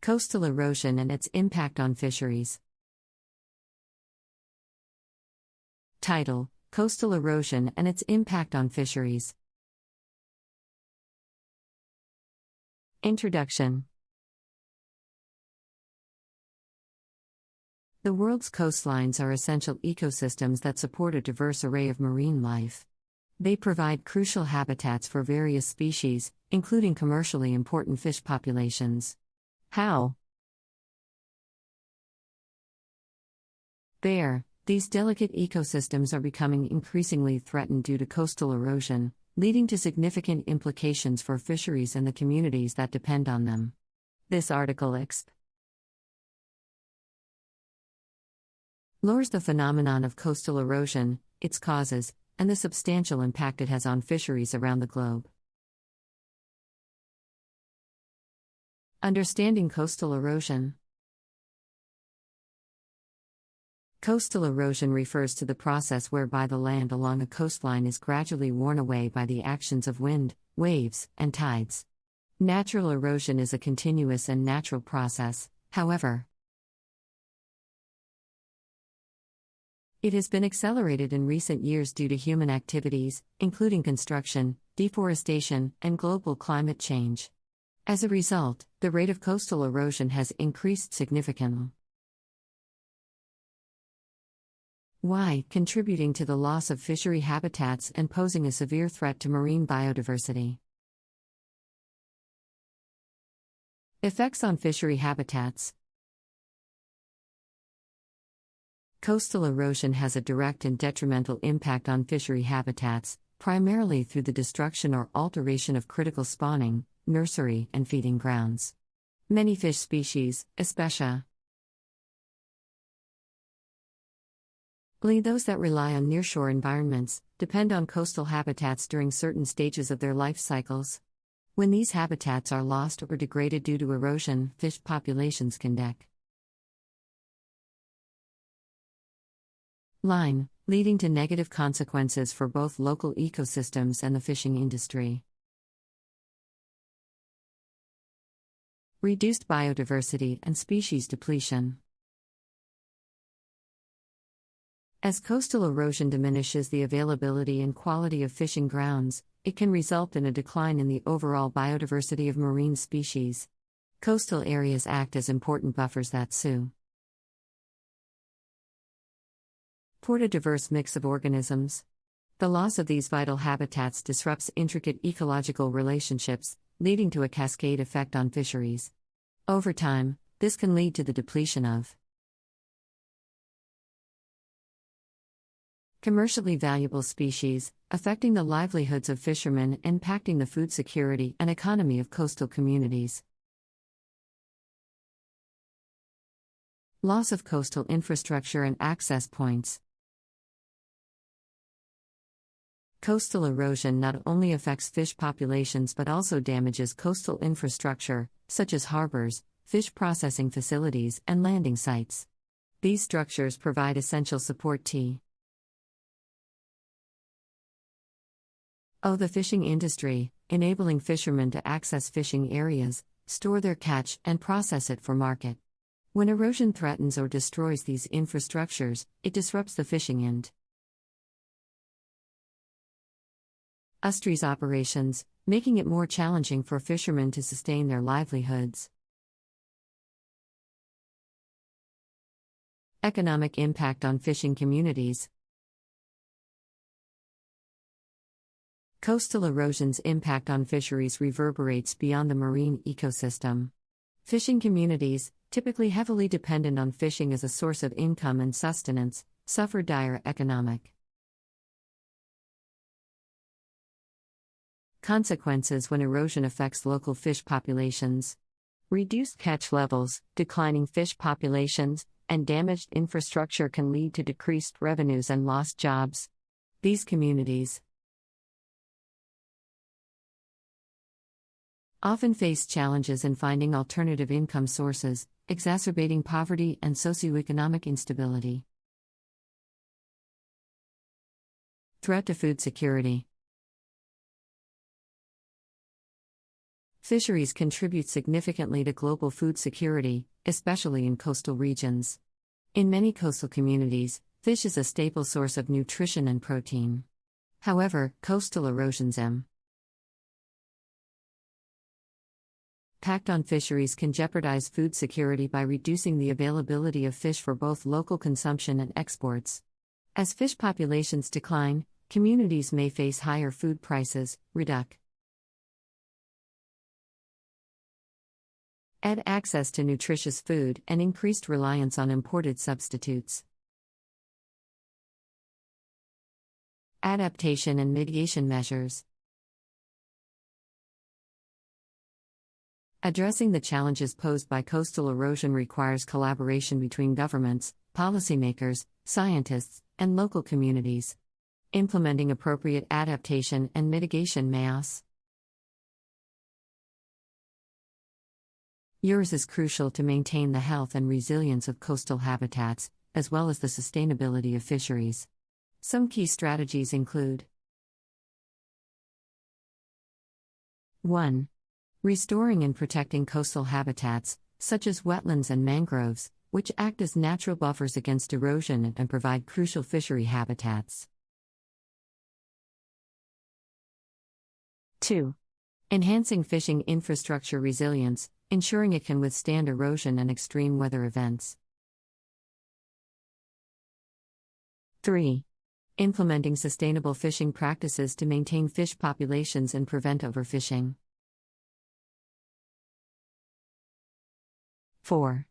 Coastal erosion and its impact on fisheries. Title: Coastal erosion and its impact on fisheries. Introduction. The world's coastlines are essential ecosystems that support a diverse array of marine life. They provide crucial habitats for various species, including commercially important fish populations. How? These delicate ecosystems are becoming increasingly threatened due to coastal erosion, leading to significant implications for fisheries and the communities that depend on them. This article explores the phenomenon of coastal erosion, its causes, and the substantial impact it has on fisheries around the globe. Understanding coastal erosion. Coastal erosion refers to the process whereby the land along a coastline is gradually worn away by the actions of wind, waves, and tides. Natural erosion is a continuous and natural process, however. It has been accelerated in recent years due to human activities, including construction, deforestation, and global climate change. As a result, the rate of coastal erosion has increased significantly. Why? Contributing to the loss of fishery habitats and posing a severe threat to marine biodiversity. Effects on fishery habitats. Coastal erosion has a direct and detrimental impact on fishery habitats, primarily through the destruction or alteration of critical spawning, nursery, and feeding grounds. Many fish species, especially those that rely on nearshore environments, depend on coastal habitats during certain stages of their life cycles. When these habitats are lost or degraded due to erosion, fish populations can decline, leading to negative consequences for both local ecosystems and the fishing industry. Reduced biodiversity and species depletion. As coastal erosion diminishes the availability and quality of fishing grounds, it can result in a decline in the overall biodiversity of marine species. Coastal areas act as important buffers that support a diverse mix of organisms. The loss of these vital habitats disrupts intricate ecological relationships, leading to a cascade effect on fisheries. Over time, this can lead to the depletion of commercially valuable species, affecting the livelihoods of fishermen and impacting the food security and economy of coastal communities. Loss of coastal infrastructure and access points. Coastal erosion not only affects fish populations but also damages coastal infrastructure, such as harbors, fish processing facilities, and landing sites. These structures provide essential support to the fishing industry, enabling fishermen to access fishing areas, store their catch, and process it for market. When erosion threatens or destroys these infrastructures, it disrupts the fishing industry's operations, making it more challenging for fishermen to sustain their livelihoods. Economic impact on fishing communities. Coastal erosion's impact on fisheries reverberates beyond the marine ecosystem. Fishing communities, typically heavily dependent on fishing as a source of income and sustenance, suffer dire economic consequences when erosion affects local fish populations. Reduced catch levels, declining fish populations, and damaged infrastructure can lead to decreased revenues and lost jobs. These communities often face challenges in finding alternative income sources, exacerbating poverty and socioeconomic instability. Threat to food security. Fisheries contribute significantly to global food security, especially in coastal regions. In many coastal communities, fish is a staple source of nutrition and protein. However, coastal erosion's impact on fisheries can jeopardize food security by reducing the availability of fish for both local consumption and exports. As fish populations decline, communities may face higher food prices, add access to nutritious food, and increased reliance on imported substitutes. Adaptation and mitigation measures. Addressing the challenges posed by coastal erosion requires collaboration between governments, policymakers, scientists, and local communities. Implementing appropriate adaptation and mitigation measures is crucial to maintain the health and resilience of coastal habitats, as well as the sustainability of fisheries. Some key strategies include: 1. Restoring and protecting coastal habitats, such as wetlands and mangroves, which act as natural buffers against erosion and provide crucial fishery habitats. 2. Enhancing fishing infrastructure resilience, ensuring it can withstand erosion and extreme weather events. 3. Implementing sustainable fishing practices to maintain fish populations and prevent overfishing. 4.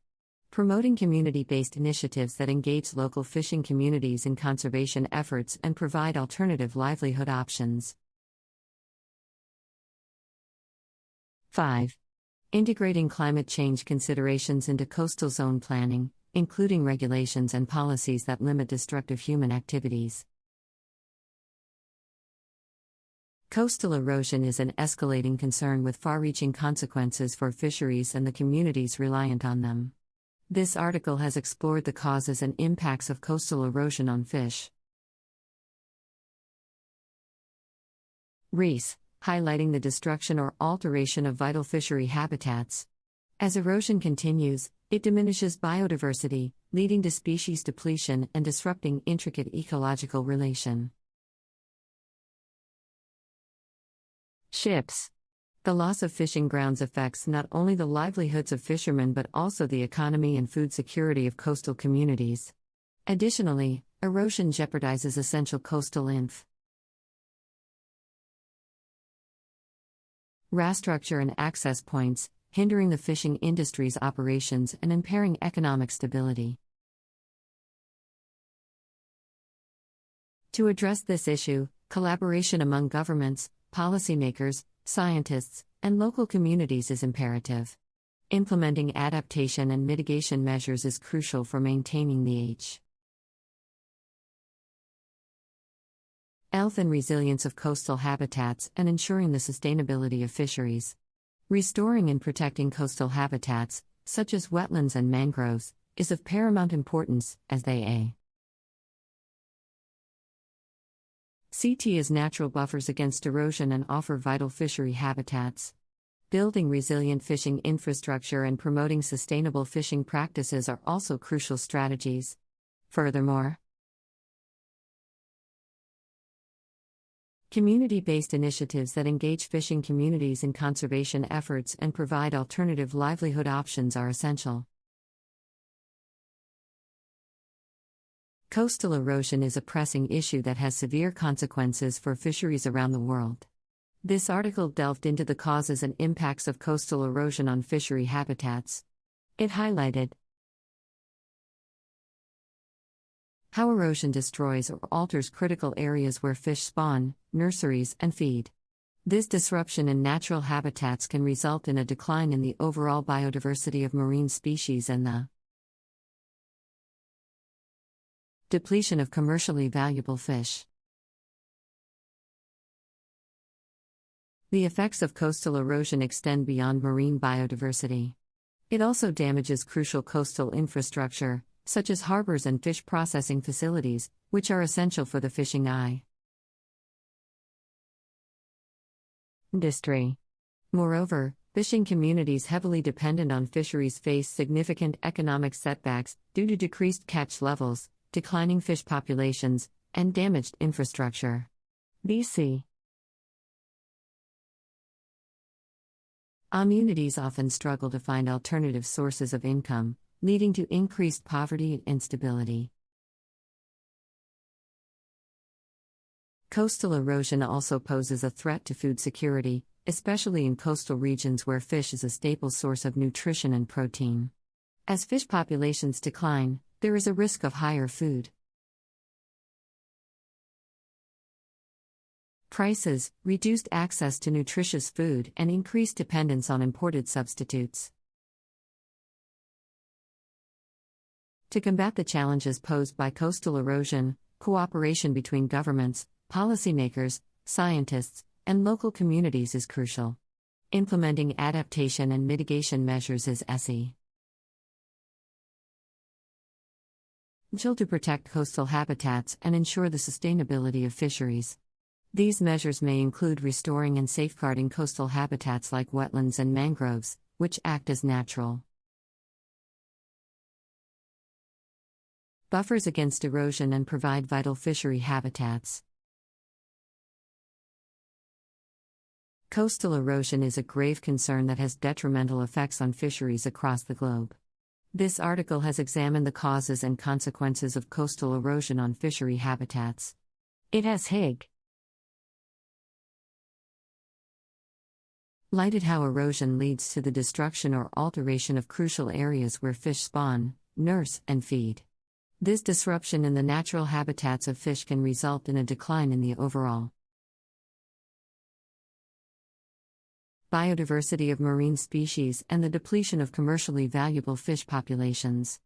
Promoting community-based initiatives that engage local fishing communities in conservation efforts and provide alternative livelihood options. 5. Integrating climate change considerations into coastal zone planning, including regulations and policies that limit destructive human activities. Coastal erosion is an escalating concern with far-reaching consequences for fisheries and the communities reliant on them. This article has explored the causes and impacts of coastal erosion on fish. Reese, highlighting the destruction or alteration of vital fishery habitats. As erosion continues, it diminishes biodiversity, leading to species depletion and disrupting intricate ecological relation. Ships. The loss of fishing grounds affects not only the livelihoods of fishermen but also the economy and food security of coastal communities. Additionally, erosion jeopardizes essential coastal infrastructure and access points, hindering the fishing industry's operations and impairing economic stability. To address this issue, collaboration among governments, policymakers, scientists, and local communities is imperative. Implementing adaptation and mitigation measures is crucial for maintaining the health and resilience of coastal habitats and ensuring the sustainability of fisheries. Restoring and protecting coastal habitats, such as wetlands and mangroves, is of paramount importance, as they CT as natural buffers against erosion and offer vital fishery habitats. Building resilient fishing infrastructure and promoting sustainable fishing practices are also crucial strategies. Furthermore, community-based initiatives that engage fishing communities in conservation efforts and provide alternative livelihood options are essential. Coastal erosion is a pressing issue that has severe consequences for fisheries around the world. This article delved into the causes and impacts of coastal erosion on fishery habitats. It highlighted how erosion destroys or alters critical areas where fish spawn, nurseries, and feed. This disruption in natural habitats can result in a decline in the overall biodiversity of marine species and the depletion of commercially valuable fish. The effects of coastal erosion extend beyond marine biodiversity. It also damages crucial coastal infrastructure, such as harbors and fish processing facilities, which are essential for the fishing industry. Moreover, Fishing communities heavily dependent on fisheries face significant economic setbacks due to decreased catch levels, declining fish populations, and damaged infrastructure. BC. Communities often struggle to find alternative sources of income, leading to increased poverty and instability. Coastal erosion also poses a threat to food security, especially in coastal regions where fish is a staple source of nutrition and protein. As fish populations decline, there is a risk of higher food prices, reduced access to nutritious food, and increased dependence on imported substitutes. To combat the challenges posed by coastal erosion, cooperation between governments, policymakers, scientists, and local communities is crucial. Implementing adaptation and mitigation measures is essential to protect coastal habitats and ensure the sustainability of fisheries. These measures may include restoring and safeguarding coastal habitats like wetlands and mangroves, which act as natural buffers against erosion and provide vital fishery habitats. Coastal erosion is a grave concern that has detrimental effects on fisheries across the globe. This article has examined the causes and consequences of coastal erosion on fishery habitats. It has highlighted how erosion leads to the destruction or alteration of crucial areas where fish spawn, nurse, and feed. This disruption in the natural habitats of fish can result in a decline in the overall biodiversity of marine species and the depletion of commercially valuable fish populations.